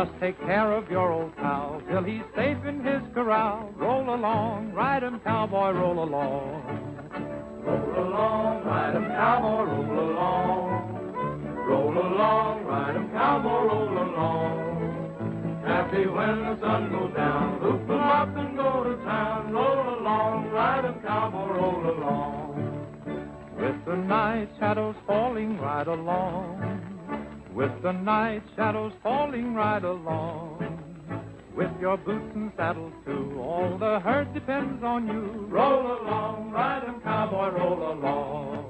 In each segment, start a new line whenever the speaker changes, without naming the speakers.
Just take care of your old pal till he's safe in his corral. Roll along, ride 'em, cowboy, roll along. Roll along, ride 'em, cowboy, roll along. Roll along, ride 'em, cowboy, roll along. Happy when the sun goes down, loop 'em up and go to town. Roll along, ride 'em, cowboy, roll along. With the night shadows falling, ride along. With the night shadows falling, ride along. With your boots and saddle too, all the herd depends on you. Roll along, ride 'em, cowboy, roll along.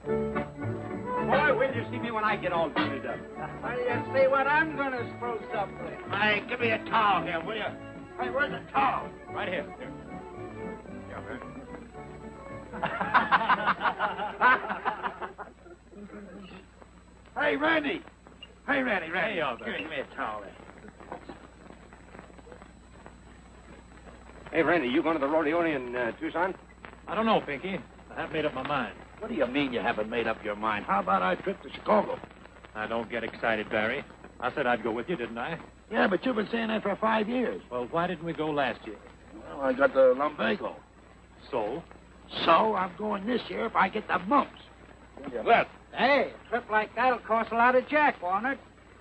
Boy, will you see me when I get all cleaned up?
Well, you see what I'm going to spruce up with.
Hey, give me a towel here, will you? Hey, where's the towel?
Right here.
Hey, Randy. Hey, Randy.
Hey, Albert.
Give me a towel there.
Hey, Randy, you going to the rodeo in Tucson?
I don't know, Pinky. I haven't made up my mind.
What do you mean you haven't made up your mind? How about our trip to Chicago?
Now, don't get excited, Barry. I said I'd go with you, didn't I?
Yeah, but you've been saying that for 5 years.
Well, why didn't we go last year?
Well, I got the lumbago.
So?
So I'm going this year if I get the mumps. Left.
Hey, a trip like that'll cost a lot of jack, won't it?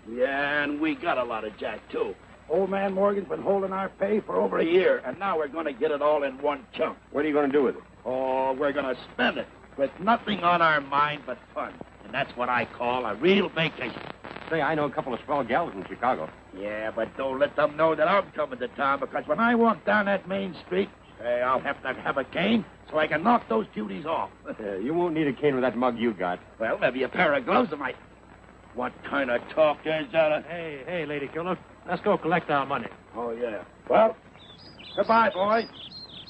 Yeah, and we got a lot of jack, too. Old man Morgan's been holding our pay for over a year, and now we're going to get it all in one chunk.
What are you going to do with it?
Oh, we're going to spend it with nothing on our mind but fun. And that's what I call a real vacation.
Say, I know a couple of swell gals in Chicago.
Yeah, but don't let them know that I'm coming to town, because when I walk down that main street, I'll have to have a cane so I can knock those cuties off.
You won't need a cane with that mug you got.
Well, maybe a pair of gloves might. What kind of talk is that?
Hey, Lady Killer. Let's go collect our money.
Oh, yeah. Well, goodbye, boy.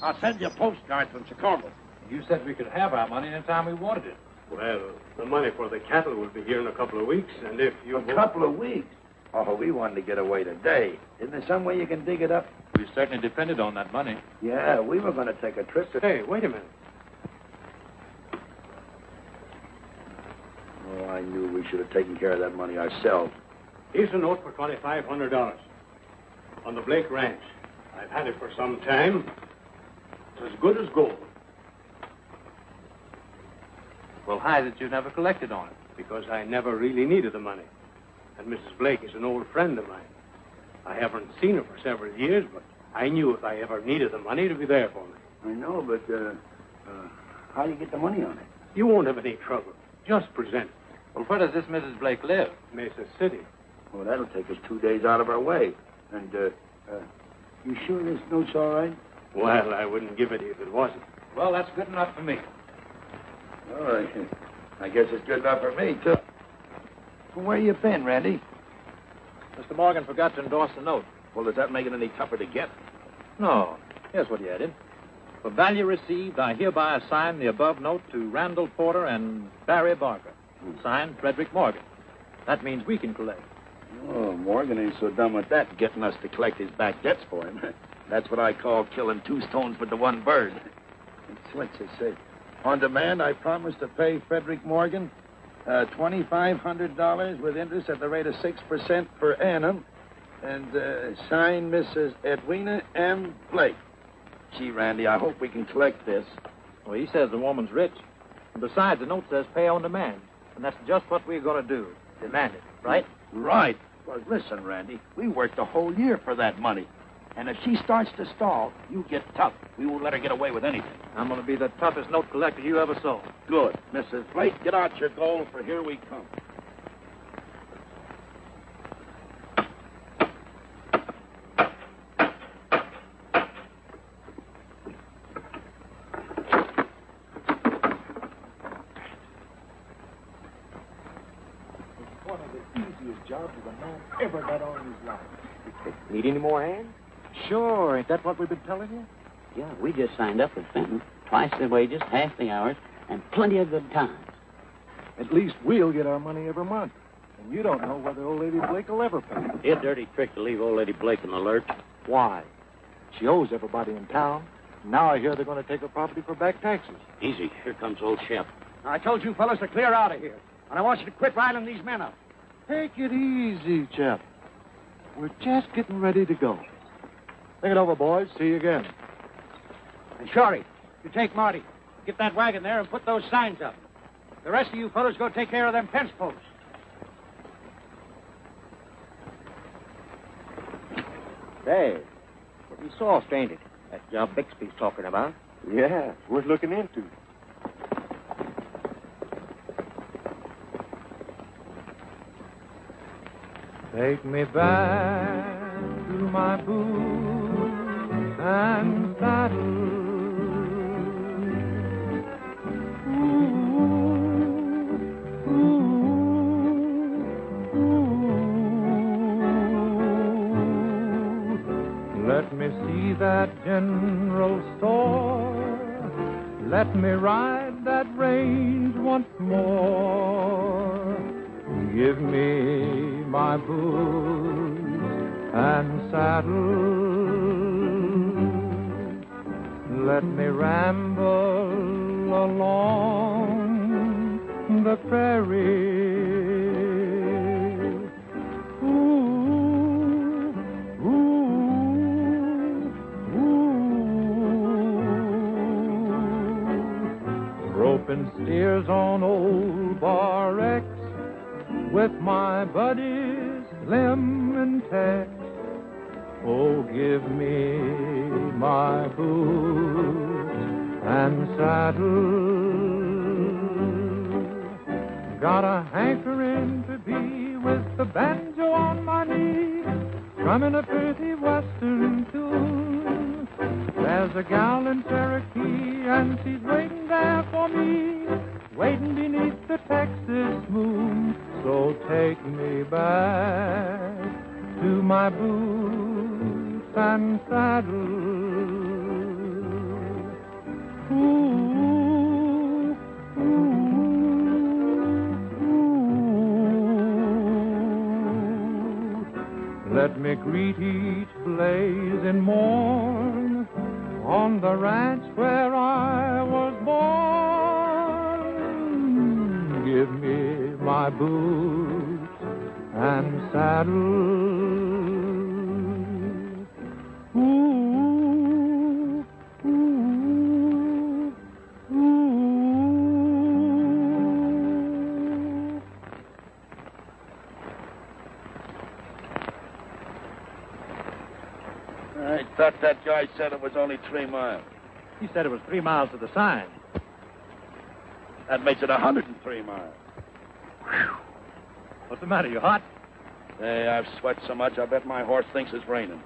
I'll send you postcards from Chicago.
You said we could have our money anytime we wanted it.
Well, the money for the cattle will be here in a couple of weeks, and if you...
A couple of weeks? Oh, we wanted to get away today. Isn't there some way you can dig it up?
We certainly depended on that money.
Yeah, we were going to take a trip to...
Hey, wait a minute.
Oh, I knew we should have taken care of that money ourselves.
Here's a note for $2,500 on the Blake Ranch. I've had it for some time. It's as good as gold.
Well, how that you never collected on it?
Because I never really needed the money. And Mrs. Blake is an old friend of mine. I haven't seen her for several years, but I knew if I ever needed the money, it'd be there for me.
I know, but how do you get the money on it?
You won't have any trouble. Just present it.
Well, where does this Mrs. Blake live?
Mesa City.
Well, that'll take us 2 days out of our way. And, you sure this note's all right?
Well, I wouldn't give it if it wasn't.
Well, that's good enough for me.
All right. I guess it's good enough for me, too. Well, where you been, Randy?
Mr. Morgan forgot to endorse the note.
Well, does that make it any tougher to get?
No. Here's what he added. For value received, I hereby assign the above note to Randall Porter and Barry Barker. Signed, Frederick Morgan. That means we can collect.
Oh, Morgan ain't so dumb with that, getting us to collect his back debts for him. That's what I call killing two stones with the one bird. It's what they say. On demand, I promise to pay Frederick Morgan $2,500 with interest at the rate of 6% per annum. And sign Mrs. Edwina M. Blake. Gee, Randy, I hope we can collect this.
Well, he says the woman's rich. And besides, the note says pay on demand. And that's just what we're going to do. Demand it, right?
Right. Well, listen, Randy, we worked the whole year for that money. And if she starts to stall, you get tough. We won't let her get away with anything.
I'm going to be the toughest note collector you ever saw.
Good. Mrs. Blake, get out your gold, for here we come.
One of the easiest jobs a man ever got on in his life.
Need any more hands?
Sure, ain't that what we've been telling you?
Yeah, we just signed up with Fenton. Twice the wages, half the hours, and plenty of good times.
At least we'll get our money every month. And you don't know whether old Lady Blake will ever pay.
A dirty trick to leave old Lady Blake in the lurch.
Why? She owes everybody in town. Now I hear they're going to take her property for back taxes.
Easy. Here comes old Shep.
I told you fellas to clear out of here. And I want you to quit riling these men up. Take it easy, Chap. We're just getting ready to go. Think it over, boys. See you again.
And Shorty, you take Marty. Get that wagon there and put those signs up. The rest of you fellows go take care of them fence posts.
Say, pretty soft, ain't it? That job Bixby's talking about.
Yeah, worth looking into.
Take me back to my boots and saddle. Let me see that general store. Let me ride that range once more. Give me my boots and saddle. Let me ramble along the prairie. Roping steers on old Bar X with my buddies Slim and Tex. Oh, give me my boots and saddle. Got a hankering to be with the banjo on my knee, strumming a pretty western tune. There's a gal in Cherokee and she's waiting there for me, waiting beneath the Texas moon. So take me back to my boots and saddle. Ooh, ooh, ooh. Let me greet each blazing morn on the ranch where I was born. Give me my boots and saddle. Ooh, ooh, ooh.
I thought that guy said it was only 3 miles.
He said it was 3 miles to the sign.
That makes it 103 miles.
What's the matter? You hot?
Hey, I've sweat so much, I bet my horse thinks it's raining.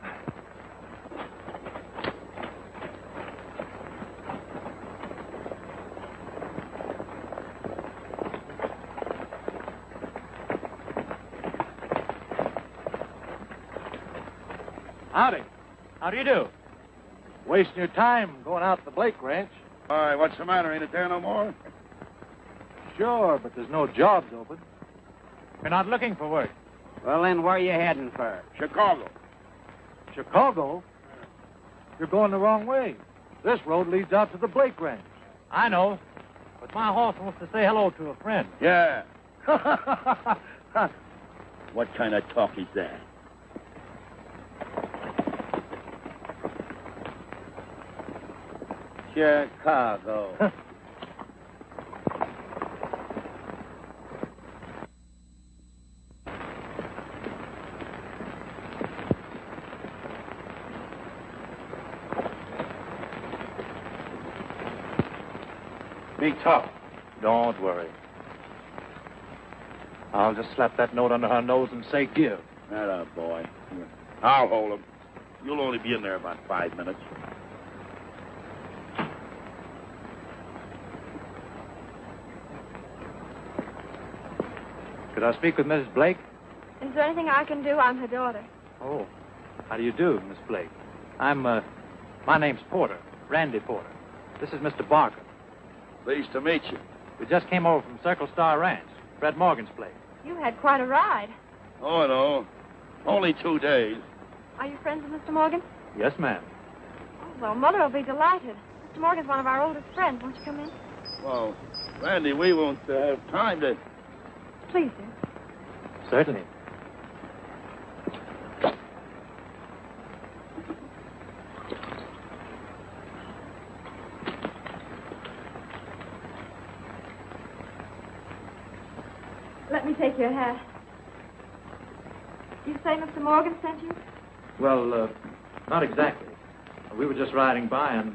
Howdy. How do you do?
Wasting your time going out to the Blake Ranch.
Why, what's the matter? Ain't it there no more?
Sure, but there's no jobs open.
You're not looking for work.
Well, then, where are you heading for?
Chicago.
Chicago? You're going the wrong way. This road leads out to the Blake Ranch.
I know, but my horse wants to say hello to a friend.
Yeah. What kind of talk is that?
Chicago.
Be tough.
Don't worry. I'll just slap that note under her nose and say give.
Atta boy. I'll hold him. You'll only be in there about 5 minutes.
Could I speak with Mrs. Blake?
Is there anything I can do? I'm her daughter.
Oh, how do you do, Miss Blake? My name's Porter, Randy Porter. This is Mr. Barker.
Pleased to meet you.
We just came over from Circle Star Ranch, Fred Morgan's place.
You had quite a ride.
Oh, no. Only 2 days.
Are you friends with Mr. Morgan?
Yes, ma'am.
Oh, well, Mother will be delighted. Mr. Morgan's one of our oldest friends. Won't you come in?
Well, Randy, we won't have time to...
Please, do.
Certainly.
me take your hat. You say Mr. Morgan sent you?
Well, not exactly. We were just riding by and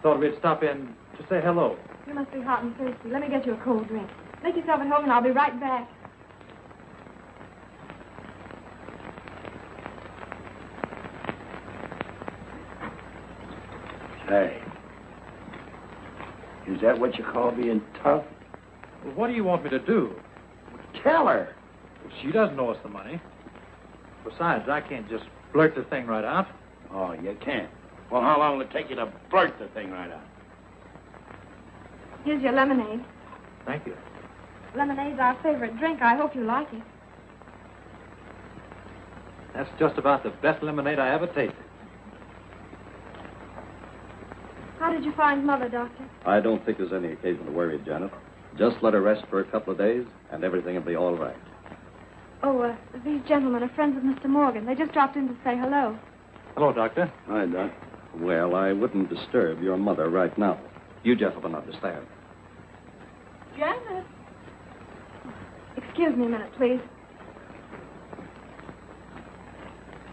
thought we'd stop in to say hello.
You must be hot and thirsty. Let me get you a cold drink. Make yourself at home and I'll be right back.
Hey. Is that what you call being tough?
Well, what do you want me to do?
Tell her.
She doesn't owe us the money. Besides, I can't just blurt the thing right out.
Oh, you can't. Well, how long will it take you to blurt the thing right out?
Here's your lemonade.
Thank you.
Lemonade's our favorite drink. I hope you like it.
That's just about the best lemonade I ever tasted.
How did you find Mother, Doctor?
I don't think there's any occasion to worry, Janet. Just let her rest for a couple of days, and everything will be all right.
Oh, these gentlemen are friends of Mr. Morgan. They just dropped in to say hello.
Hello, Doctor.
Hi, Doc.
Well, I wouldn't disturb your mother right now. You gentlemen understand.
Janet. Excuse me a minute, please.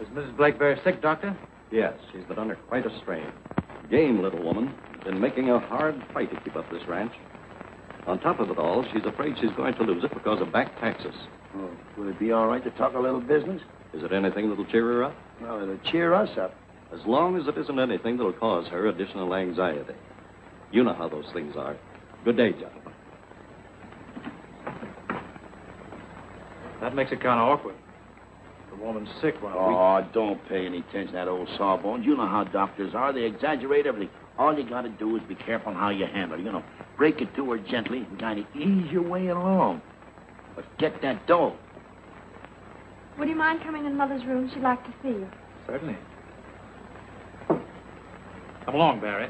Is Mrs. Blake very sick, Doctor?
Yes, she's been under quite a strain. Game little woman. Been making a hard fight to keep up this ranch. On top of it all, she's afraid she's going to lose it because of back taxes.
Oh, would it be all right to talk a little business?
Is it anything that'll cheer her up?
Well, it'll cheer us up.
As long as it isn't anything that'll cause her additional anxiety. You know how those things are. Good day, gentlemen.
That makes it kind of awkward. The woman's sick while
Oh, don't pay any attention to that old sawbones. You know how doctors are. They exaggerate everything. All you got to do is be careful how you handle it. You know, break it to her gently and kind of ease your way along. But get that dough.
Would you mind coming in Mother's room? She'd like to see you.
Certainly. Come along, Barry.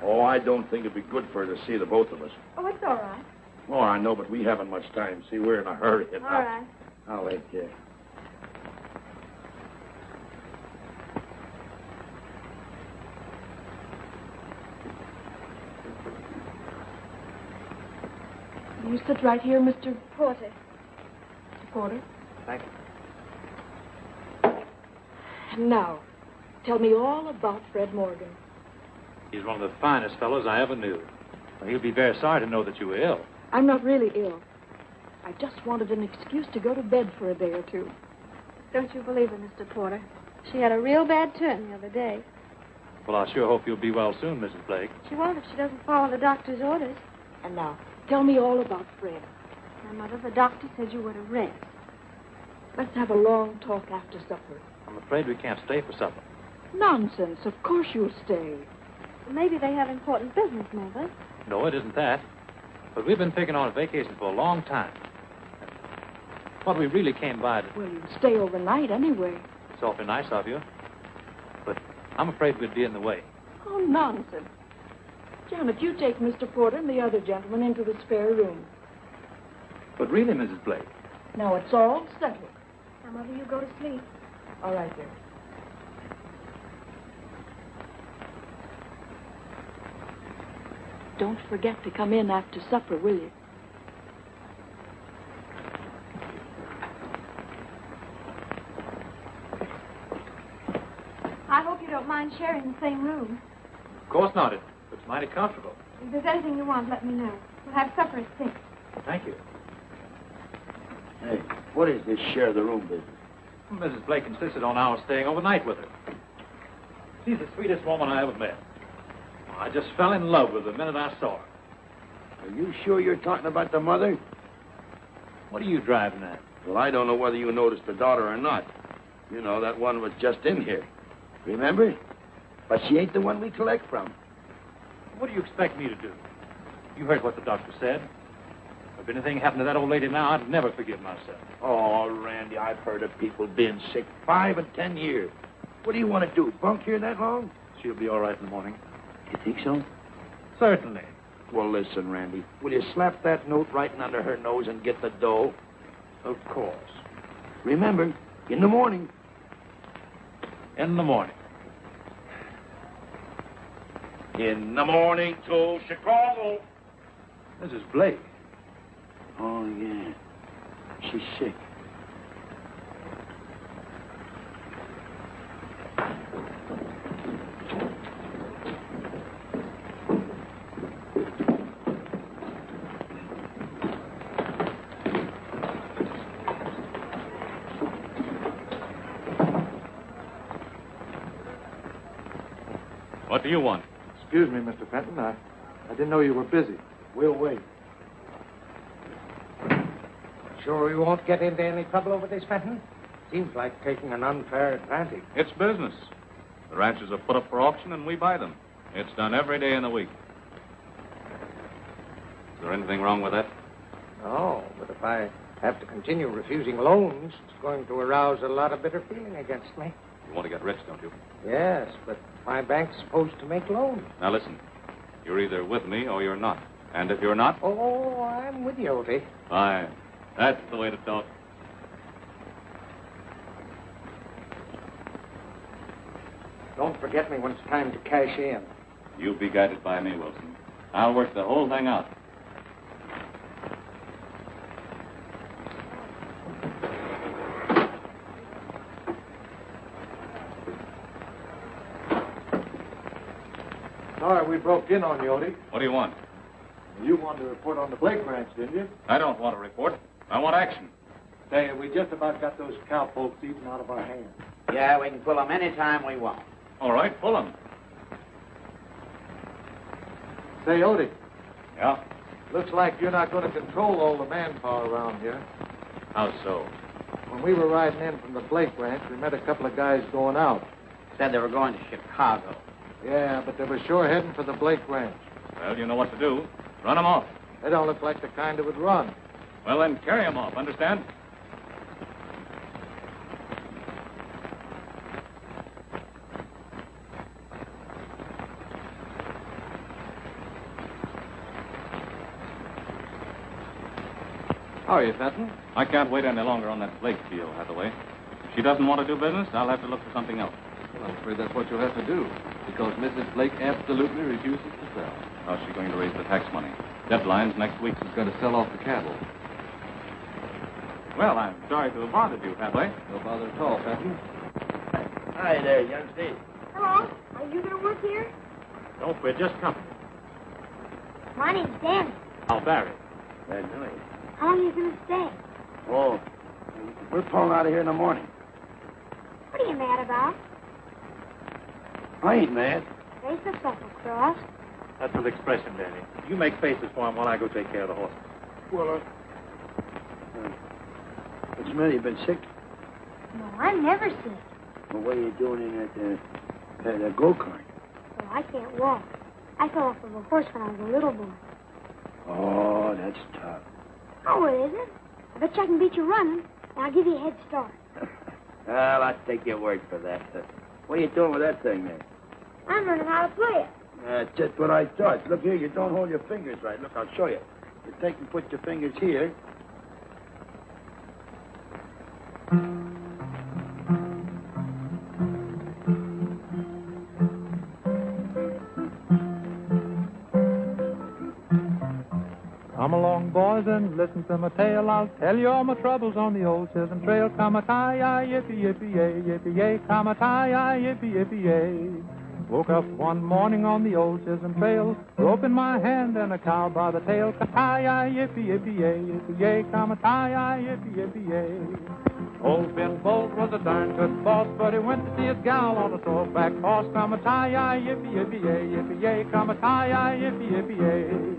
Oh, I don't think it'd be good for her to see the both of us.
Oh, it's all right.
Oh, I know, but we haven't much time. See, we're in a hurry.
All right.
I'll wait here.
You sit right here, Mr. Porter. Mr. Porter?
Thank you.
And now, tell me all about Fred Morgan.
He's one of the finest fellows I ever knew. Well, he'll be very sorry to know that you were ill.
I'm not really ill. I just wanted an excuse to go to bed for a day or two.
Don't you believe her, Mr. Porter? She had a real bad turn the other day.
Well, I sure hope you'll be well soon, Mrs. Blake.
She won't if she doesn't follow the doctor's orders.
And now, tell me all about Fred.
Now, Mother, the doctor said you were to rest.
Let's have a long talk after supper.
I'm afraid we can't stay for supper.
Nonsense. Of course you'll stay.
Well, maybe they have important business, Mother.
No, it isn't that. But we've been picking on a vacation for a long time. What we really came by to...
Well, you'll stay overnight anyway.
It's awfully nice of you. But I'm afraid we'd be in the way.
Oh, nonsense. Janet, you take Mr. Porter and the other gentleman into the spare room.
But really, Mrs. Blake...
Now it's all settled.
Now, Mother, you go to sleep.
All right, dear. Don't forget to come in after supper, will you?
I hope you don't mind sharing the same room.
Of course not. It's mighty comfortable.
If there's anything you want, let me know. We'll have supper at 6.
Thank you.
Hey, what is this share of the room business?
Mrs. Blake insisted on our staying overnight with her. She's the sweetest woman I ever met. I just fell in love with her the minute I saw her.
Are you sure you're talking about the mother?
What are you driving at?
Well, I don't know whether you noticed the daughter or not. You know, that one was just in here. Remember? But she ain't the one we collect from.
What do you expect me to do? You heard what the doctor said. If anything happened to that old lady now, I'd never forgive myself.
Oh, Randy, I've heard of people being sick 5 and 10 years. What do you want to do, bunk here that long?
She'll be all right in the morning.
You think so?
Certainly.
Well, listen, Randy. Will you slap that note right under her nose and get the dough?
Of course.
Remember, in the morning.
In the morning.
In the morning to Chicago.
Mrs. Blake.
Oh, yeah. She's sick.
What do you want?
Excuse me, Mr. Fenton. I didn't know you were busy.
We'll wait.
Sure we won't get into any trouble over this, Fenton? Seems like taking an unfair advantage.
It's business. The ranches are put up for auction, and we buy them. It's done every day in the week. Is there anything wrong with that?
No, but if I have to continue refusing loans, it's going to arouse a lot of bitter feeling against me.
You want to get rich, don't you?
Yes, but my bank's supposed to make loans.
Now listen. You're either with me or you're not. And if you're not...
Oh, I'm with you, Odie.
Fine. That's the way to talk.
Don't forget me when it's time to cash in.
You be guided by me, Wilson. I'll work the whole thing out.
Sorry we broke in on you, Odie.
What do you want?
You wanted to report on the Blake ranch, didn't you?
I don't want a report. I want action.
Say, we just about got those cowpokes eaten out of our hands.
Yeah, we can pull them any time we want.
All right, pull them.
Say, Odie,
Yeah?
looks like you're not going to control all the manpower around here.
How so?
When we were riding in from the Blake ranch, we met a couple of guys going out.
Said they were going to Chicago.
Yeah, but they were sure heading for the Blake ranch.
Well, you know what to do. Run them off.
They don't look like the kind that would run.
Well, then carry them off, understand?
How are you, Fenton?
I can't wait any longer on that Blake deal, Hathaway. If she doesn't want to do business, I'll have to look for something else.
Well, I'm afraid that's what you'll have to do, because Mrs. Blake absolutely refuses to sell.
How's she going to raise the tax money? Deadline's next week.
She's got to sell off the cattle.
Well, I'm sorry to have bothered you, Hathaway.
No bother at all, Fenton.
Hi there, young Steve.
Hello. Are you going to work here?
Nope, we're just company.
My name's Danny.
I'll Barry.
Very nice.
How long are you going to stay?
Oh, we're pulling out of here in the morning.
What are you mad about?
I ain't mad.
Face the Suffolk Cross.
That's an expression, Danny. You make faces for him while I go take care of the horse.
Well, what's the matter? You been sick?
No, I'm never sick.
Well, what are you doing in that go-kart?
Oh, I can't walk. I fell off of a horse when I was a little boy.
Oh, that's tough.
Oh, it isn't. I bet you I can beat you running, and I'll give you a head start.
Well, I'll take your word for that. What are you doing with that thing there?
I'm learning how to play it.
That's just what I thought. Look here, you don't hold your fingers right. Look, I'll show you. You take and put your fingers here.
Come along, boys, and listen to my tale. I'll tell you all my troubles on the old Chisholm Trail. Come-a-tie-yi, yippee-yippee-yay, yippee-yay. Come-a-tie-yi, yippee-yippee-yay. Woke up one morning on the old Chisholm Trail, rope in my hand and a cow by the tail. Come-a-tie-yi, yippee-yippee-yay, yippee-yay. Come-a-tie-yi, yippee-yippee-yay. Old Ben Bolt was a darn good boss, but he went to see his gal on a sore-back horse. Come-a-tie-yi, yippee-yippee-yay, yippee-yay. Come-a-tie-yi, yippee-yippee-yay.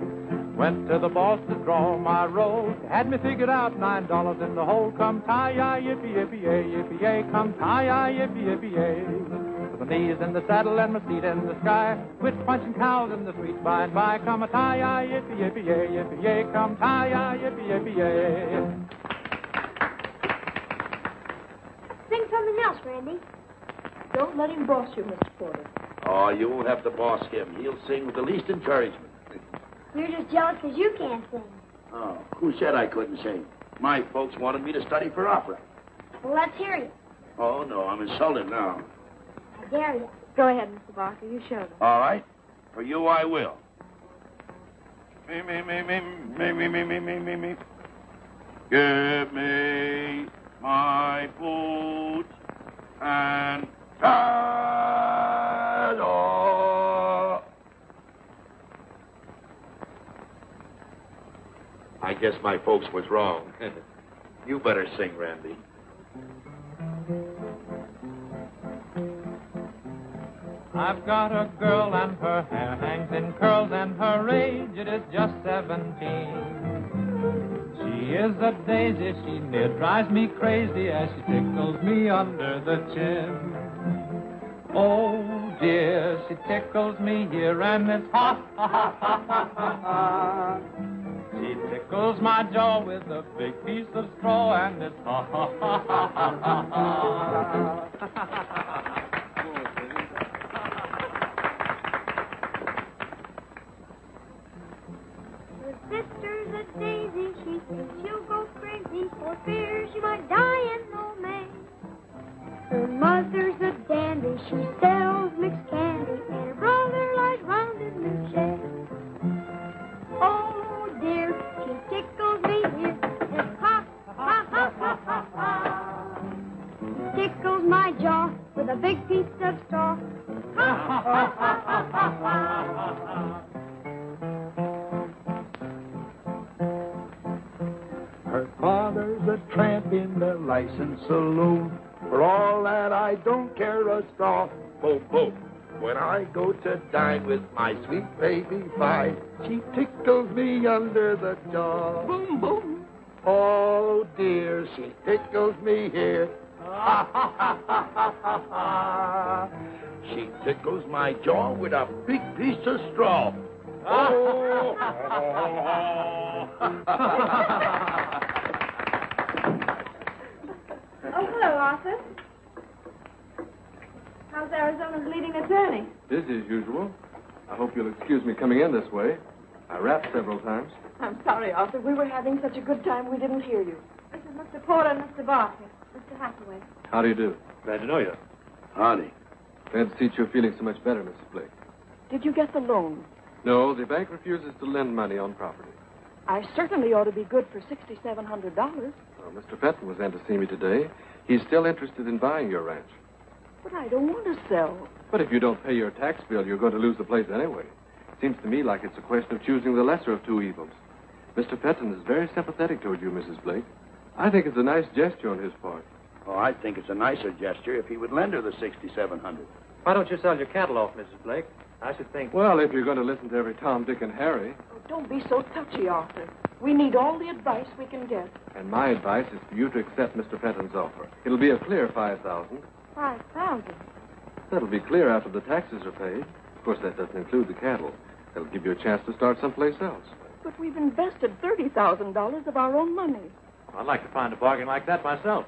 Went to the boss to draw my roll. Had me figured out $9 in the hole. Come tie-yi, yippee-yippee-yay, yippee-yay. Come tie-yi, yippee-yippee-yay. With my knees in the saddle and my feet in the sky. Quit punching cows in the street by and by. Come a tie-yi, yippee-yippee-yay, yippee-yay. Come tie-yi, yippee-yippee-yay.
Sing something else, Randy.
Don't let him boss you, Mr. Porter.
Oh, you won't have to boss him. He'll sing with the least encouragement.
You're just jealous because you can't sing.
Oh, who said I couldn't sing? My folks wanted me to study for opera.
Well, let's hear you.
Oh, no, I'm insulted now.
I dare you.
Go ahead, Mr. Barker. You show them.
All right? For you, I will. Me, me, me, me, me, me, me, me, me, me, me. Give me my boots and saddle. I guess my folks was wrong. You better sing, Randy.
I've got a girl and her hair hangs in curls and her age, it is just 17. She is a daisy, she near drives me crazy as she tickles me under the chin. Oh dear, she tickles me here and it's ha ha ha ha ha ha. She tickles my jaw with a big piece of straw and it's ha ha ha ha ha ha ha.
Sister's a daisy, she thinks she'll go crazy for fear she might die in old May. Her mother's a dandy, she sells mixed candy, and her brother lies round in the shed. Oh dear, she tickles me here, and ha, ha, ha, ha, ha, ha. Tickles my jaw with a big piece of straw. Ha, ha, ha, ha, ha, ha, ha.
Her father's a tramp in the licensed saloon. For all that, I don't care a straw. Boom, boom. When I go to dine with my sweet baby fine, she tickles me under the jaw. Boom, boom. Oh, dear, she tickles me here. Ha, ha, ha, ha, ha, ha, ha. She tickles my jaw with a big piece of straw. Oh.
Oh, hello, Arthur. How's Arizona's leading attorney?
Busy as usual. I hope you'll excuse me coming in this way. I rapped several times.
I'm sorry, Arthur. We were having such a good time we didn't hear you.
This is Mr. Porter and Mr. Barker. Mr. Hathaway.
How do you do?
Glad to know you.
Howdy.
Glad to see you're feeling so much better, Mrs. Blake.
Did you get the loan?
No, the bank refuses to lend money on property.
I certainly ought to be good for $6,700.
Well, Mr. Fenton was in to see me today. He's still interested in buying your ranch.
But I don't want to sell.
But if you don't pay your tax bill, you're going to lose the place anyway. Seems to me like it's a question of choosing the lesser of two evils. Mr. Fenton is very sympathetic toward you, Mrs. Blake. I think it's a nice gesture on his part.
Oh, I think it's a nicer gesture if he would lend her the $6,700.
Why don't you sell your cattle off, Mrs. Blake? I should think...
Well, if you're going to listen to every Tom, Dick, and Harry...
Oh, don't be so touchy, Arthur. We need all the advice we can get.
And my advice is for you to accept Mr. Fenton's offer. It'll be a clear $5,000.
5,000.
That'll be clear after the taxes are paid. Of course, that doesn't include the cattle. That'll give you a chance to start someplace else.
But we've invested $30,000 of our own money.
I'd like to find a bargain like that myself.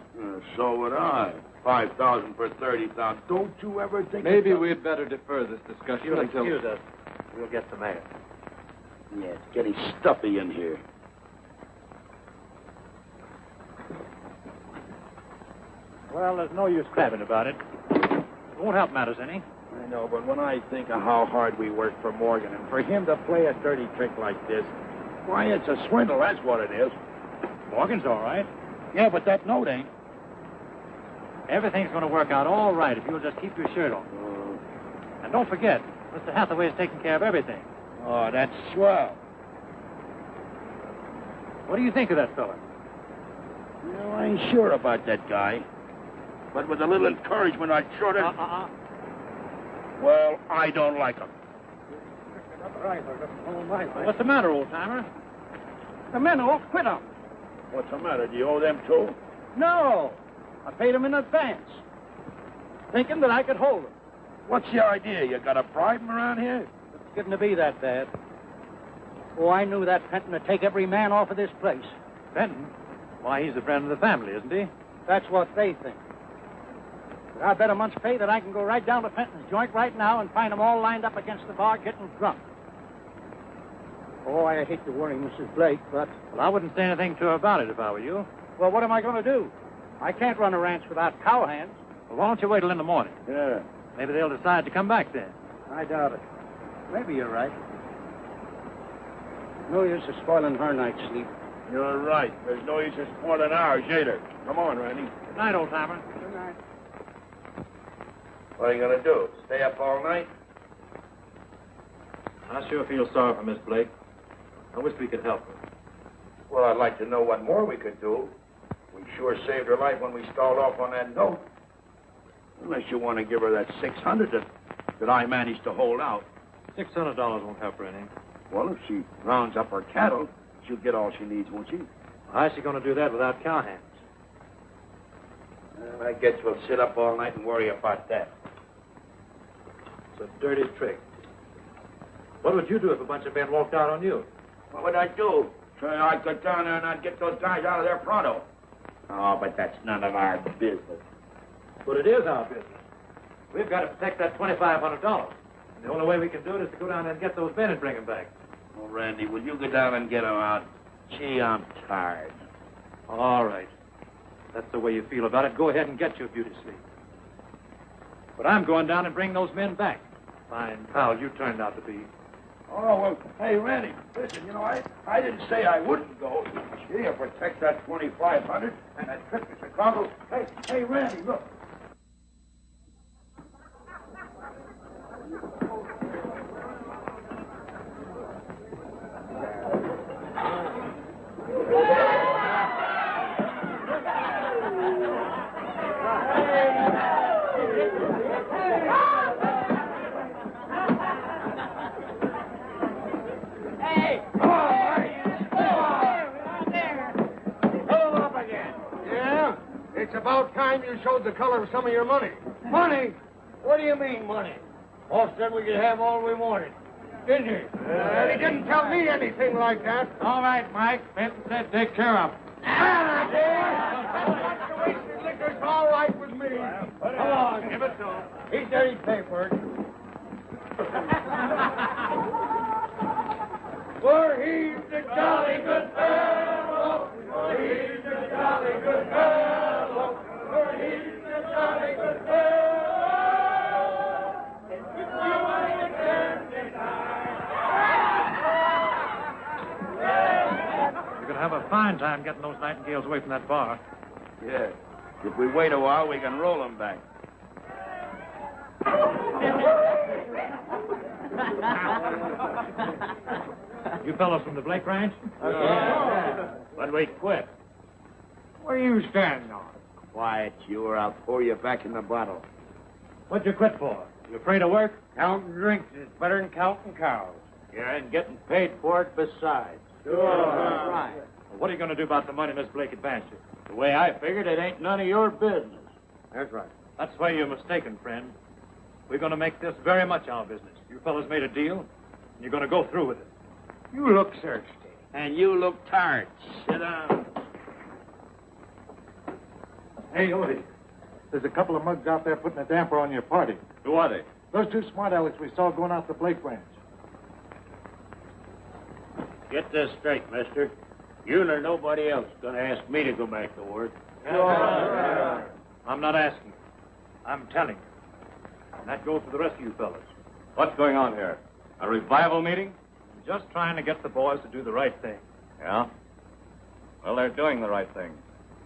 So would I. 5,000 for 30,000. Don't you ever think...
Maybe we'd better defer this discussion
You'll
until...
excuse us. We'll get the mayor.
Yeah, it's getting stuffy in here.
Well, there's no use crabbing about it. It won't help matters any.
I know, but when I think of how hard we work for Morgan and for him to play a dirty trick like this, why, it's a swindle, that's what it is.
Morgan's all right.
Yeah, but that note ain't.
Everything's going to work out all right if you'll just keep your shirt on. And don't forget, Mr. Hathaway is taking care of everything.
Oh, that's swell.
What do you think of that fella?
You know, I ain't sure about that guy. But with a little encouragement, I'd sort of... Well, I don't like him.
What's the matter, old-timer?
The men all quit him.
What's the matter? Do you owe them too?
No. I paid them in advance, thinking that I could hold them.
What's the idea? You got a bribe 'em around here?
It's getting to be that bad. Oh, I knew that Fenton would take every man off of this place.
Fenton? Why, he's a friend of the family, isn't he?
That's what they think. But I bet a month's pay that I can go right down to Fenton's joint right now and find them all lined up against the bar getting drunk. Oh, I hate to worry Mrs. Blake, but...
Well, I wouldn't say anything to her about it if I were you.
Well, what am I going to do? I can't run a ranch without cowhands.
Well, why don't you wait till in the morning?
Yeah.
Maybe they'll decide to come back then.
I doubt it. Maybe you're right. No use of spoiling her night's sleep.
You're right. There's no use in spoiling ours, either. Come on, Randy.
Good night, old timer.
Good night.
What are you going to do? Stay up all night?
I sure feel sorry for Miss Blake. I wish we could help her.
Well, I'd like to know what more we could do. We sure saved her life when we stalled off on that note. Unless you want to give her that $600 that I managed to hold out.
$600 won't help her any.
Well, if she rounds up her cattle, she'll get all she needs, won't she?
How's she going to do that without cowhands?
Well, I guess we'll sit up all night and worry about that.
It's a dirty trick. What would you do if a bunch of men walked out on you?
What would I do? So I'd go down there and I'd get those guys out of there pronto. Oh, but that's none of our business.
But it is our business. We've got to protect that $2,500. The only way we can do it is to go down there and get those men and bring them back.
Well, Randy, will you go down and get them out? Gee, I'm tired.
All right. That's the way you feel about it. Go ahead and get your beauty sleep. But I'm going down and bring those men back. Fine pal you turned out to be.
Oh, well, hey, Randy, listen, you know, I didn't say I wouldn't go. Gee, I'll protect that $2,500 and that trip to Chicago. Hey, Randy, look.
It's about time you showed the color of some of your money.
Money? What do you mean, money? Boss said we could have all we wanted. Didn't he?
He didn't tell me anything like that.
All right, Mike. Benton said take care of him.
Wasted liquor's all right with me.
Come on.
Give it to him.
He said he'd pay for it. For he's a jolly good fellow. For he's a jolly good fellow. For he's a jolly good fellow. You can deny.
You're going to have a fine time getting those nightingales away from that bar.
Yeah. If we wait a while, we can roll them back.
You fellows from the Blake Ranch?
But we quit.
What are you standing on?
Quiet, you, or I'll pour you back in the bottle.
What'd you quit for? You afraid of work?
Counting drinks is better than counting cows.
Yeah, and getting paid for it besides.
Sure. Right.
Well, what are you going to do about the money Miss Blake advanced you?
The way I figured, it ain't none of your business.
That's right.
That's why you're mistaken, friend. We're going to make this very much our business. You fellas made a deal, and you're going to go through with it.
You look thirsty.
And you look tired. Sit down.
Hey, Odie, there's a couple of mugs out there putting a damper on your party.
Who are they?
Those two smart alecks we saw going out to Blake Ranch.
Get this straight, mister. You nor nobody else is going to ask me to go back to work.
I'm not asking. I'm telling you. And that goes for the rest of you fellas.
What's going on here? A revival meeting?
Just trying to get the boys to do the right thing.
Yeah? Well, they're doing the right thing.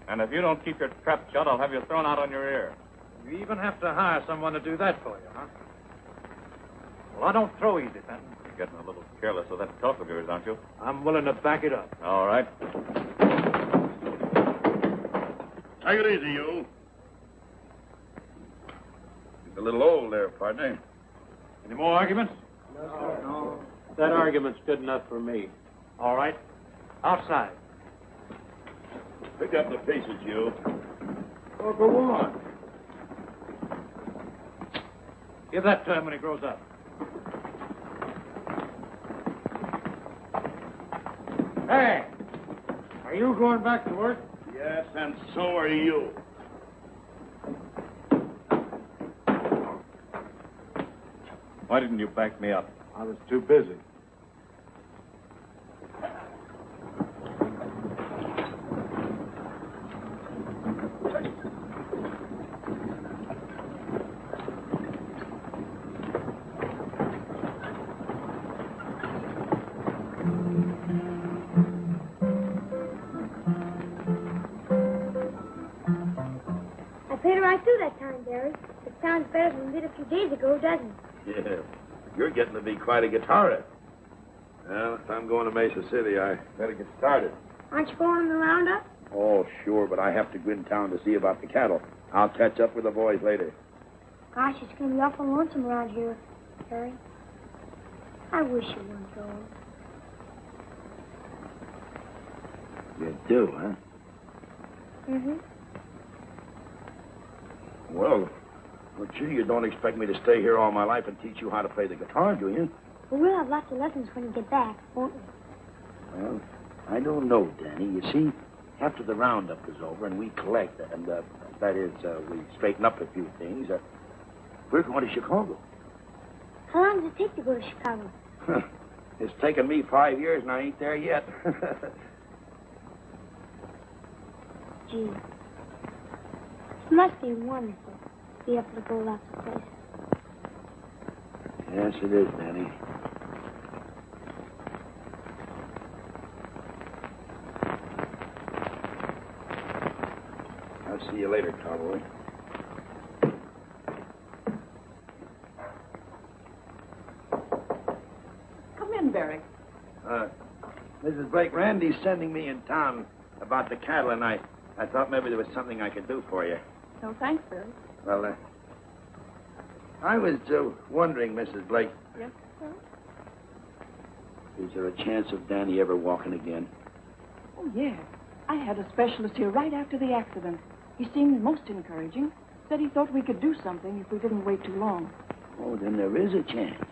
And if you don't keep your trap shut, I'll have you thrown out on your ear.
You even have to hire someone to do that for you, huh? Well, I don't throw easy, Fenton.
You're getting a little careless with that talk of yours, aren't you?
I'm willing to back it up.
All right.
Take it easy, you. He's a little old there, partner.
Any more arguments?
No. That argument's good enough for me.
All right. Outside.
Pick up the pieces, you.
Oh, go on.
Give that to him when he grows up.
Hey, are you going back to work?
Yes, and so are you.
Why didn't you back me up?
I was too busy.
Terry. It sounds better than it did a few days ago, doesn't it?
Yeah. You're getting to be quite a guitarist. Well, if I'm going to Mesa City, I better get started.
Aren't you going on the roundup?
Oh, sure, but I have to go in town to see about the cattle. I'll catch up with the boys later.
Gosh, it's going to be awful lonesome around here, Terry. I wish you weren't going.
You do, huh?
Mm-hmm.
Well, gee, you don't expect me to stay here all my life and teach you how to play the guitar, do you?
Well, we'll have lots of lessons when you get back, won't we?
Well, I don't know, Danny. You see, after the roundup is over and we collect, and that is, we straighten up a few things, we're going to Chicago.
How long does it take to go to Chicago?
It's taken me 5 years and I ain't there yet.
Gee, it must be wonderful to be able to go lots of places.
Yes, it is, Danny. I'll see you later, cowboy.
Come in, Barrick.
Mrs. Blake, Randy's sending me in town about the cattle, and I thought maybe there was something I could do for you.
No, thanks, Barrick.
Well, I was wondering, Mrs. Blake,
Yes, sir?
is there a chance of Danny ever walking again?
Oh, yes. I had a specialist here right after the accident. He seemed most encouraging. Said he thought we could do something if we didn't wait too long.
Oh, then there is a chance.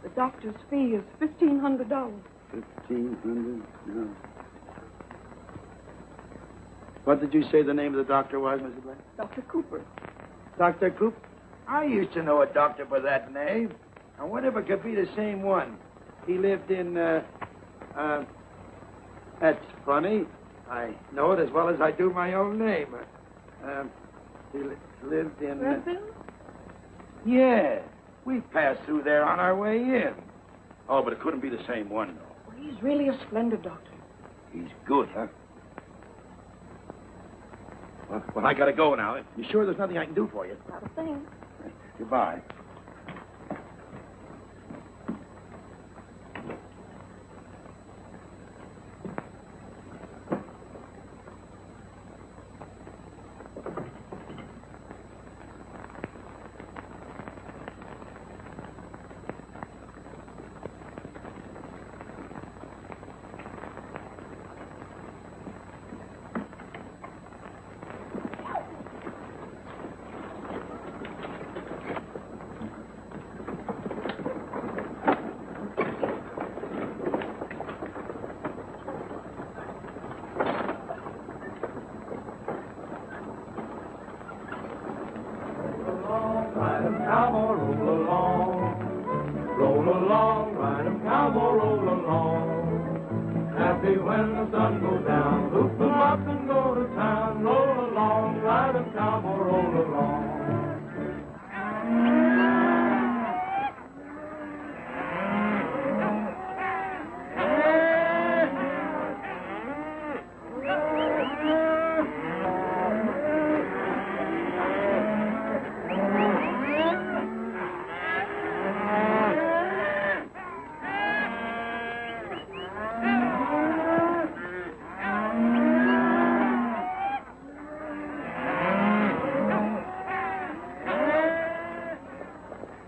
The doctor's fee is $1,500.
1,500? No. What did you say the name of the doctor was, Mrs. Blake?
Dr. Cooper.
Dr. Coop? I used to know a doctor by that name. I wonder if it could be the same one. He lived in, that's funny. I know it as well as I do my own name. He lived in...
Redville?
Yeah. We passed through there on our way in. Oh, but it couldn't be the same one, though.
Well, he's really a splendid doctor.
He's good, huh? Well, I gotta go now. You sure there's nothing I can do for you?
Not a thing.
Goodbye.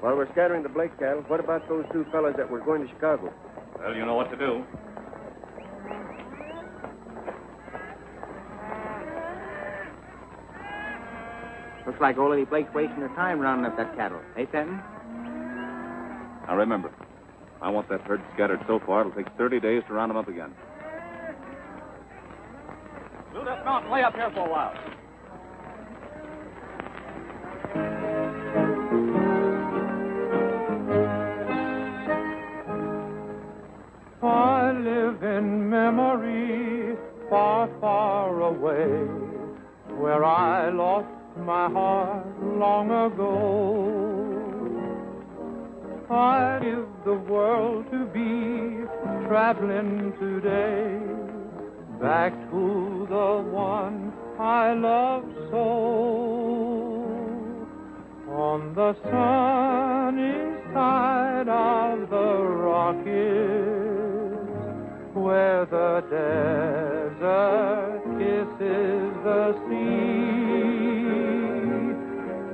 While we're scattering the Blake cattle, what about those two fellas that were going to Chicago?
Well, you know what to do.
Looks like old Lady Blake's wasting her time rounding up that cattle. Hey, Fenton?
Now, remember, I want that herd scattered so far, it'll take 30 days to round them up again.
Do that mountain way up here for a while.
I live in memory far, far away, where I lost my heart long ago. I'd give the world to be traveling today, back to the one I love so. on the sunny side of the Rockies, where the desert kisses the sea.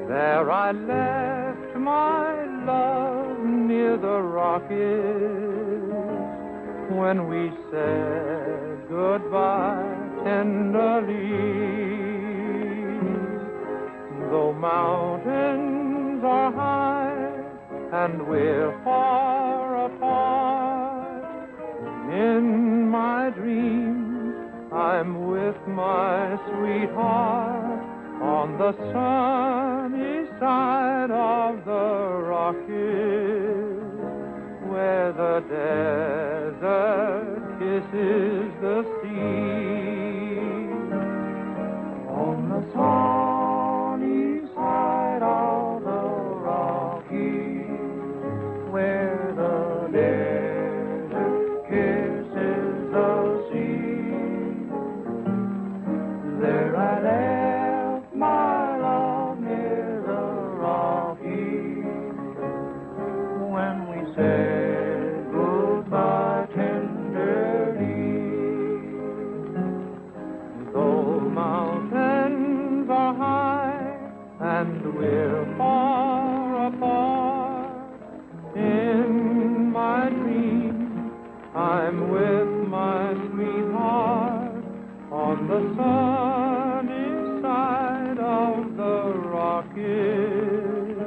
There I left my love near the Rockies when we said goodbye tenderly. Though mountains are high and we're far apart, in my dreams I'm with my sweetheart on the sunny side of the Rockies, where the desert kisses the sea. On the sunny side of the Rockies, where the desert kisses the sea, there I left my love near the Rockies when we said goodbye tenderly. Though mountains are high and we're far apart, in my dreams I'm with my sweetheart on the sunny side of the Rockies,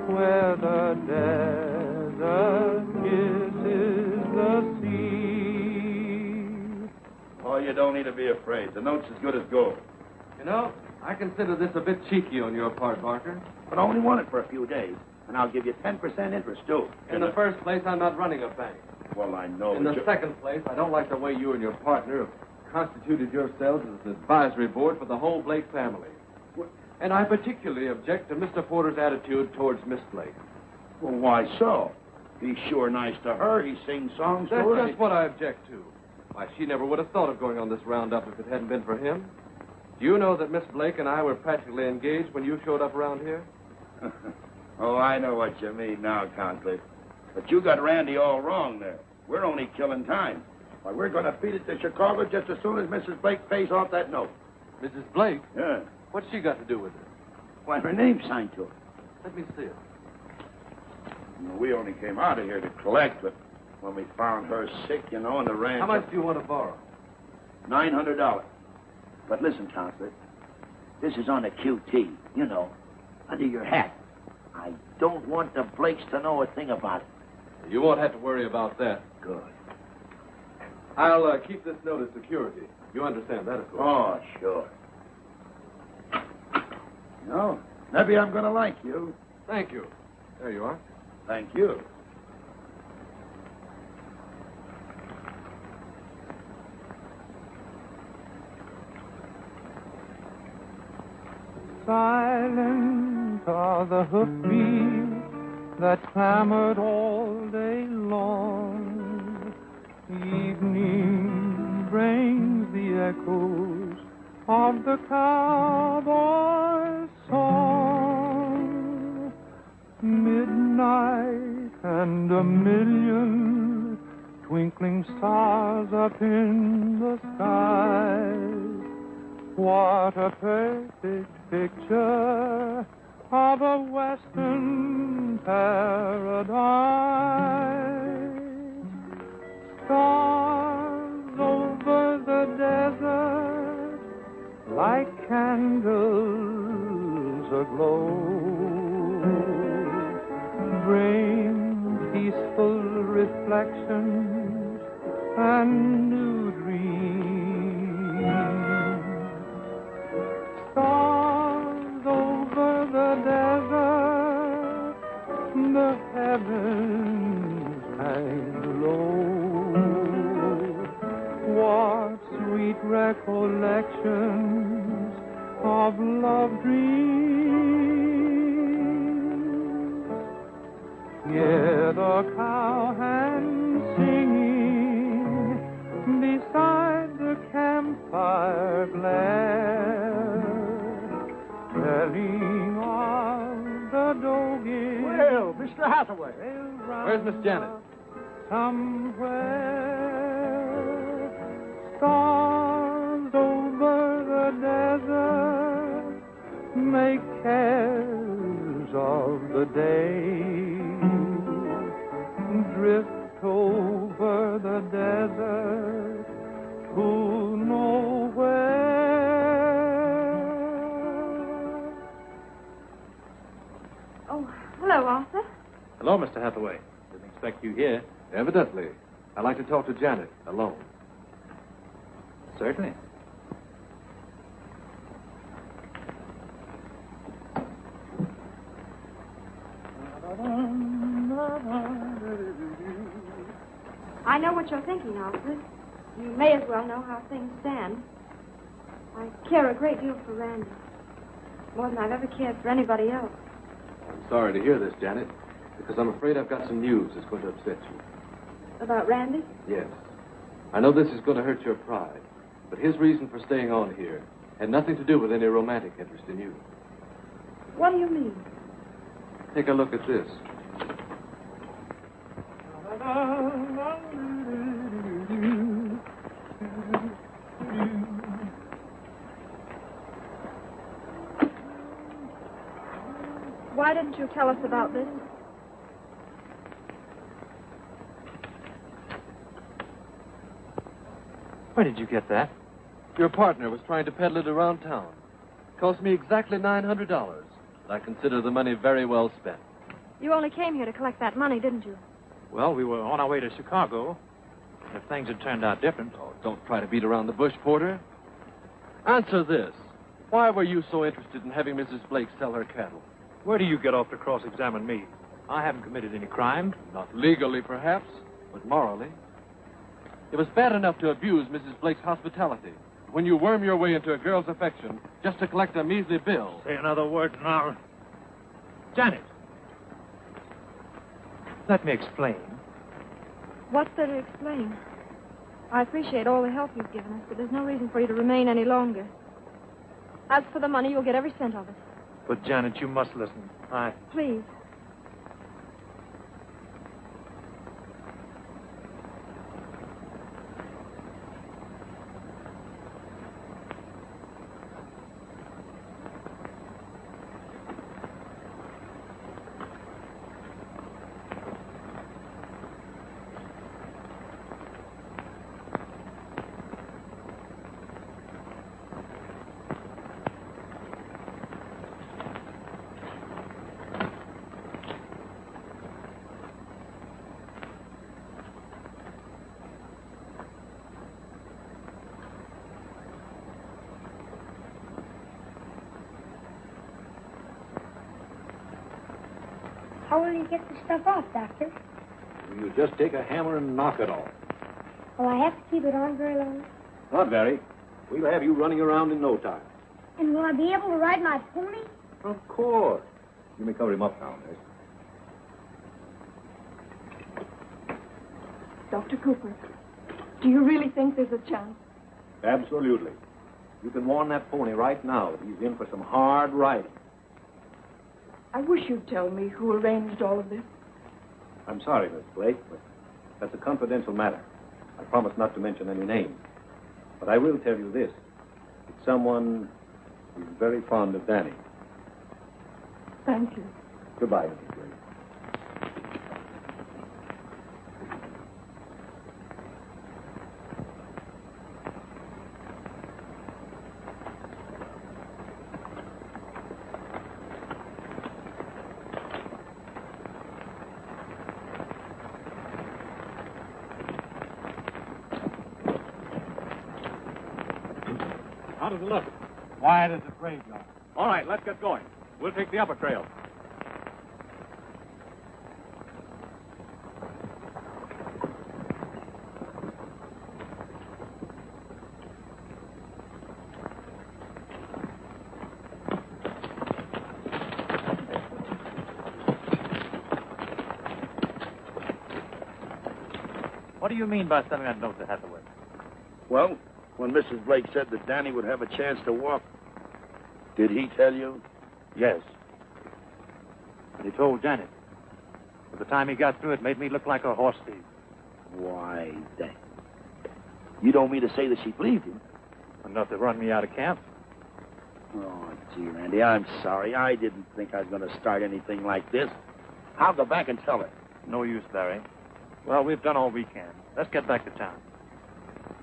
where the desert kisses the sea.
Oh, you don't need to be afraid. The note's as good as gold.
You know, I consider this a bit cheeky on your part, Barker.
But I only want it for a few days, and I'll give you 10% interest, too.
In the first place, I'm not running a bank.
Well, I know.
In the second place, I don't like the way you and your partner have constituted yourselves as an advisory board for the whole Blake family. And I particularly object to Mr. Porter's attitude towards Miss Blake.
Well, why so? He's sure nice to her. He sings songs to her.
That's just what I object to. Why, she never would have thought of going on this roundup if it hadn't been for him. Do you know that Miss Blake and I were practically engaged when you showed up around here?
Oh, I know what you mean now, Conklin. But you got Randy all wrong there. We're only killing time. Why, we're going to feed it to Chicago just as soon as Mrs. Blake pays off that note.
Mrs. Blake?
Yeah.
What's she got to do with it?
Why, her name's signed to it.
Let me see it.
We only came out of here to collect, but when we found her sick, you know, in the ranch...
How much do you want to borrow?
$900. But listen, Counselor, this is on a QT, you know, under your hat. I don't want the Blakes to know a thing about it.
You won't have to worry about that.
Good.
I'll keep this note as security. You understand that, of course.
Oh, sure. No, maybe I'm going to like you.
Thank you. There you are.
Thank you.
Silent are the hoofbeats that clamored all day long. Evening brings the echoes of the cowboy's song. Midnight and a million twinkling stars up in the sky. What a perfect picture of a western paradise. Stars over the desert like candles aglow, bring peaceful reflections and new dreams. Stars over the desert, the heavens hang low. What sweet recollections of love dreams. Hear the cowhands singing beside the campfire glare, telling of the
Mr. Hathaway.
Where's Miss Janet?
Somewhere, stars over the desert make cares of the day drift over the desert to nowhere.
Oh, hello, Arthur.
Hello, Mr. Hathaway. Didn't expect you here.
Evidently. I'd like to talk to Janet alone.
Certainly.
I know what you're thinking, Arthur. You may as well know how things stand. I care a great deal for Randy. More than I've ever cared for anybody else.
I'm sorry to hear this, Janet, because I'm afraid I've got some news that's going to upset you.
About Randy?
Yes. I know this is going to hurt your pride, but his reason for staying on here had nothing to do with any romantic interest in you.
What do you mean?
Take a look at this.
Why didn't you tell us about this?
Where did you get that?
Your partner was trying to peddle it around town. Cost me exactly $900. I consider the money very well spent.
You only came here to collect that money, didn't you?
Well, we were on our way to Chicago. If things had turned out different.
Oh, don't try to beat around the bush, Porter. Answer this. Why were you so interested in having Mrs. Blake sell her cattle?
Where do you get off to cross-examine me? I haven't committed any crime.
Not legally, perhaps, but morally. It was bad enough to abuse Mrs. Blake's hospitality. When you worm your way into a girl's affection just to collect a measly bill.
Say another word now. Janet. Let me explain.
What's there to explain? I appreciate all the help you've given us, but there's no reason for you to remain any longer. As for the money, you'll get every cent of it.
But, Janet, you must listen.
Please.
How will you get the stuff off, Doctor?
You just take a hammer and knock it off.
Will I have to keep it on very long?
Not very. We'll have you running around in no time.
And will I be able to ride my pony?
Of course. You may cover him up now, nurse.
Dr. Cooper, do you really think there's a chance?
Absolutely. You can warn that pony right now that he's in for some hard riding.
I wish you'd tell me who arranged all of this.
I'm sorry, Miss Blake, but that's a confidential matter. I promise not to mention any names. But I will tell you this. It's someone who's very fond of Danny.
Thank you.
Goodbye, Mrs. Blake.
How does it look? Wide as a graveyard. All right, let's get going. We'll take the upper trail. What do you mean by sending that note to Hathaway?
Well, when Mrs. Blake said that Danny would have a chance to walk, did he tell you?
Yes. And he told Janet. By the time he got through, it made me look like a horse thief.
Why, that... You don't mean to say that she believed him?
Enough to run me out of camp.
Oh, gee, Randy, I'm sorry. I didn't think I was going to start anything like this. I'll go back and tell her.
No use, Barry. Well, we've done all we can. Let's get back to town.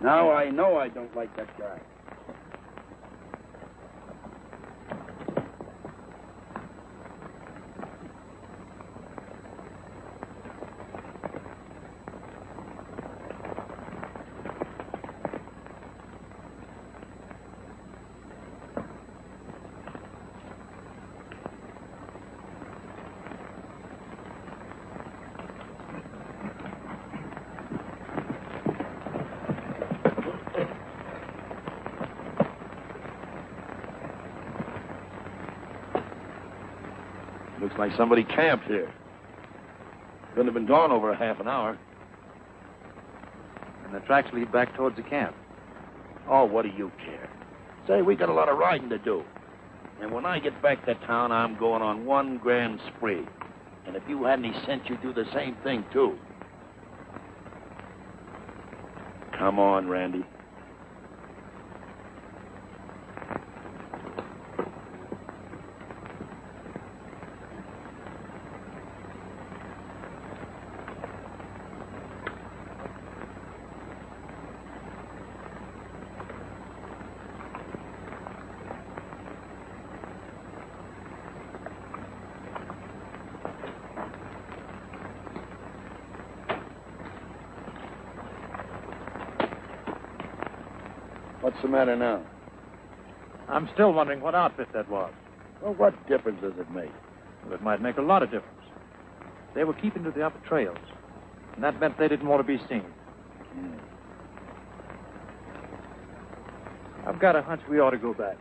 Now I know I don't like that guy. Looks like somebody camped here. Couldn't have been gone over a half an hour.
And the tracks lead back towards the camp.
Oh, what do you care? Say, we got a lot of riding to do. And when I get back to town, I'm going on one grand spree. And if you had any sense, you'd do the same thing, too. Come on, Randy. What's the matter now?
I'm still wondering what outfit that was.
Well, what difference does it make?
Well, it might make a lot of difference. They were keeping to the upper trails, and that meant they didn't want to be seen. I've got a hunch we ought to go back.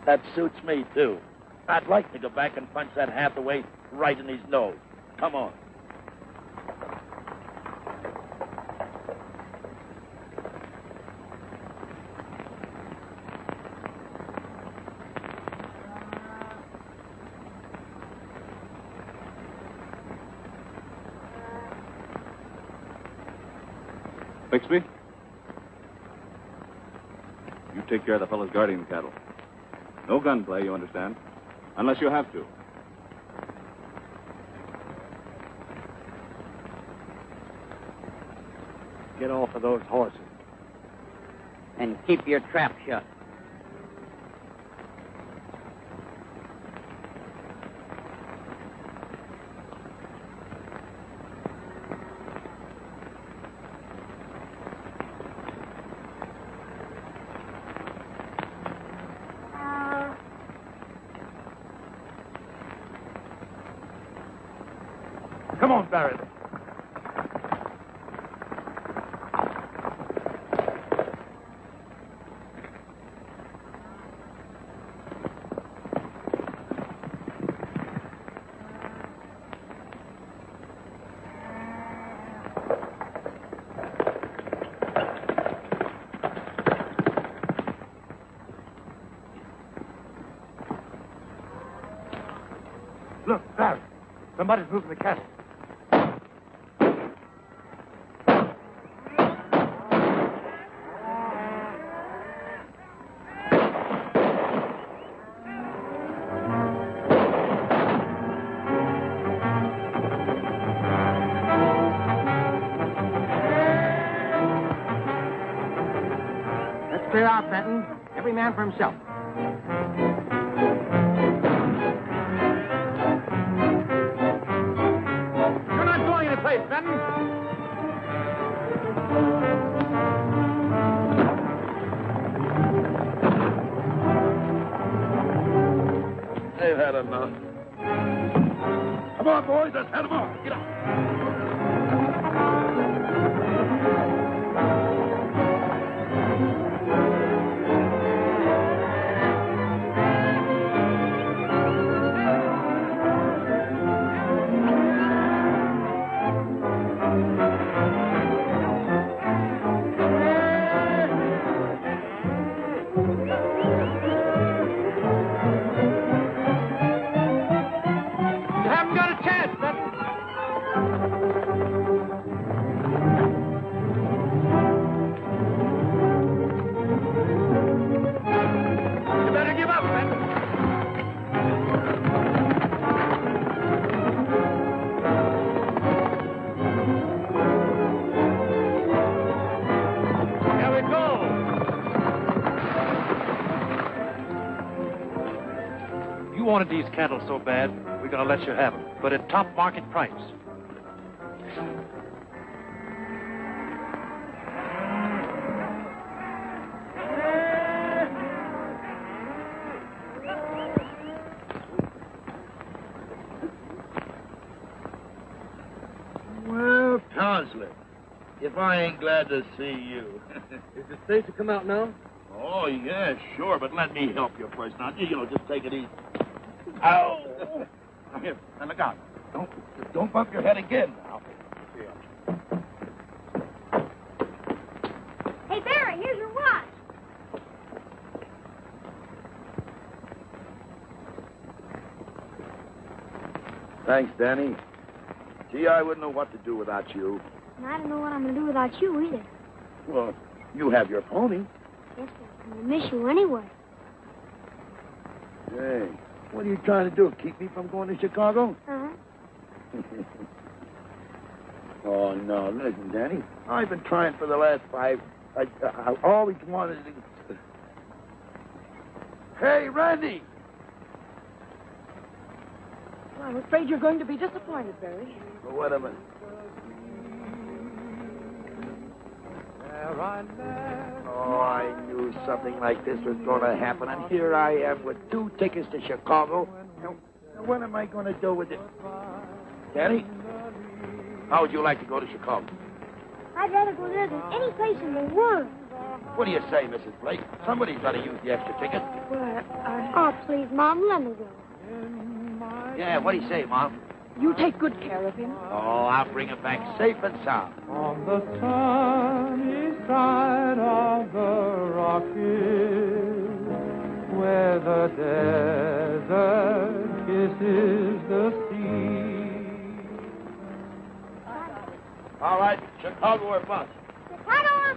That suits me, too. I'd like to go back and punch that Hathaway right in his nose. Come on.
Bixby? You take care of the fellows guarding the cattle. No gunplay, you understand? Unless you have to.
Get off of those horses.
And keep your trap shut.
Come on, Barry. Look, Barry. Somebody's moving the cattle.
Clear out, Benton. Every man for himself.
You're not going anyplace, Benton.
They've had enough. Come on, boys. Let's head them off. Get up.
these cattle so bad, we're going to let you have them, but at top market price.
Well, Tosley, if I ain't glad to see you.
Is it safe to come out now?
Oh, yeah, sure, but let me help you first. Now, just take it easy. Ow! Now, here, now look out. Don't bump your head again now.
Hey, Barry, here's your watch.
Thanks, Danny. Gee, I wouldn't know what to do without you.
And I don't know what I'm going to do without you either.
Well, you have your pony.
Yes, sir. I'm going to miss you anyway.
Hey, what are you trying to do? Keep me from going to Chicago?
Uh-huh.
Oh, no. Listen, Danny. I've been trying for the last 5... I always wanted to... Hey, Randy!
Well, I'm afraid you're going to be disappointed, Barry.
Well, wait a minute. Oh, I knew something like this was going to happen, and here I am with 2 tickets to Chicago. Now, what am I going to do with it? Danny, how would you like to go to Chicago?
I'd rather go there than any place in the world.
What do you say, Mrs. Blake? Somebody's got to use the extra ticket.
Well, oh, please, Mom, let me go.
Yeah, what do you say, Mom?
You take good care of him.
Oh, I'll bring him back safe and sound.
On the sunny side of the Rockies, where the desert kisses the sea.
All right, Chicago or bust.
Chicago or